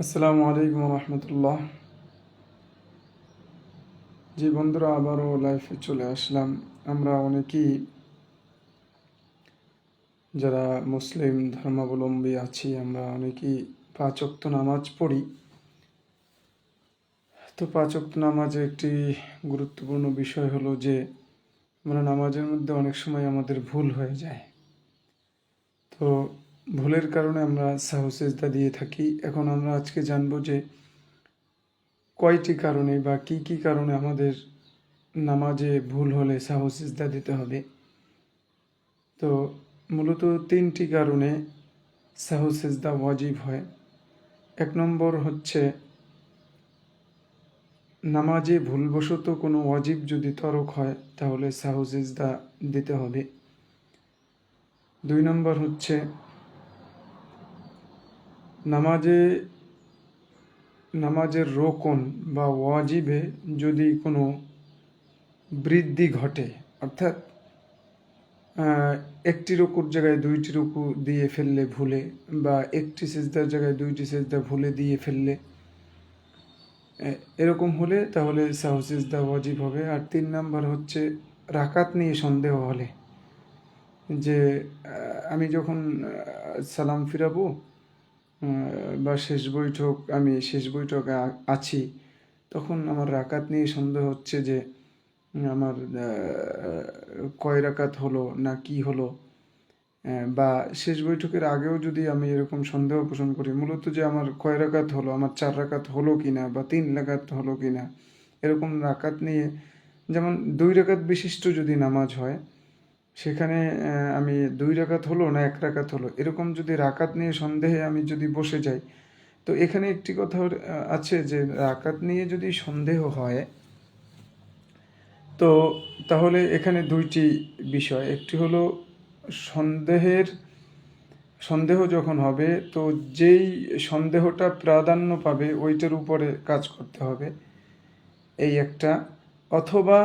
আসসালামু আলাইকুম রহমতুল্লাহ। জি বন্ধুরা, আবারও লাইফে চলে আসলাম। আমরা অনেকেই যারা মুসলিম ধর্মাবলম্বী আছি, আমরা অনেকেই 5 ওয়াক্ত নামাজ পড়ি। তো 5 ওয়াক্ত নামাজে একটি গুরুত্বপূর্ণ বিষয় হলো যে আমরা নামাজের মধ্যে অনেক সময় আমাদের ভুল হয়ে যায়। তো ভুলের কারণে আমরা সাহু সিজদা দিয়ে থাকি। এখন আমরা আজকে জানবো যে কয়টি কারণে বা কি কি কারণে আমাদের নামাজে ভুল হলে সাহু সিজদা দিতে হবে। তো মূলত 3টি কারণে সাহু সিজদা ওয়াজিব হয়। 1 নম্বর হচ্ছে নামাজে ভুলবশত কোনো ওয়াজিব যদি তরক হয় তাহলে সাহু সিজদা দিতে হবে। 2 নম্বর হচ্ছে নামাজের রোকন বা ওয়াজিবে যদি কোনো বৃদ্ধি ঘটে, অর্থাৎ একটি রুকুর জায়গায় 2টি রুকু দিয়ে ফেললে ভুলে, বা একটি সিজদার জায়গায় 2টি সিজদা ভুলে দিয়ে ফেললে, এরকম হলে তাহলে সাহু সিজদা ওয়াজিব হবে। আর 3 নম্বর হচ্ছে রাকাত নিয়ে সন্দেহ হলে, যে আমি যখন সালাম ফিরাবো বা আমি শেষ বৈঠকে আছি, তখন আমার রাকাত নিয়ে সন্দেহ হচ্ছে যে আমার কয় রাকাত হলো না কি হলো, বা শেষ বৈঠকের আগেও যদি আমি এরকম সন্দেহ পোষণ করি মূলত যে আমার কয় রাকাত হলো, আমার 4 রাকাত হলো কিনা বা 3 রাকাত হলো কিনা, এরকম রাকাত নিয়ে, যেমন 2 রাকাত বিশিষ্ট যদি নামাজ হয় সেখানে আমি 2 রাকাত হলো না 1 রাকাত হলো, এরকম যদি রাকাত নিয়ে সন্দেহে আমি যদি বসে যাই, তো এখানে একটি কথা আছে যে রাকাত নিয়ে যদি সন্দেহ হয় তো তাহলে এখানে 2টি বিষয়। একটি হলো সন্দেহ যখন হবে তো যেই সন্দেহটা প্রাধান্য পাবে ওইটার উপরে কাজ করতে হবে, এই একটা, অথবা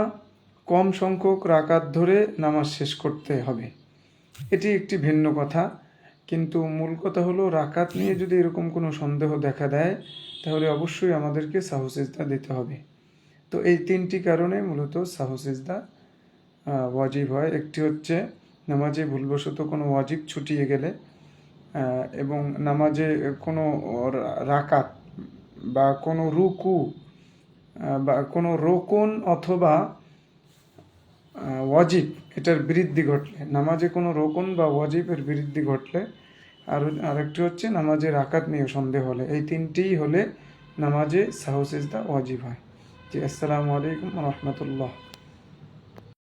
কম সংখ্যক রাকাত ধরে নামাজ শেষ করতে হবে, এটি একটি ভিন্ন কথা। কিন্তু মূল কথা হলো রাকাত নিয়ে যদি এরকম কোনো সন্দেহ দেখা দেয় তাহলে অবশ্যই আমাদেরকে সাহু সিজদা দিতে হবে। তো এই 3টি কারণে মূলত সাহু সিজদা ওয়াজিব হয়। একটি হচ্ছে নামাজে ভুলবশত কোনো ওয়াজিব ছুটিয়ে গেলে, এবং নামাজে কোনো রাকাত বা কোনো রুকু বা কোনো রোকন অথবা ওয়াজিব এটার বৃদ্ধি ঘটলে, নামাজে কোনো রোকন বা ওয়াজিবের বৃদ্ধি ঘটলে, আরেকটি হচ্ছে নামাজে রাকাত নিয়ে সন্দেহ হলে, এই 3টিই হলে নামাজে সাহু সিজদা ওয়াজিব হয়। জি, আসসালামু আলাইকুম রহমতুল্লাহ।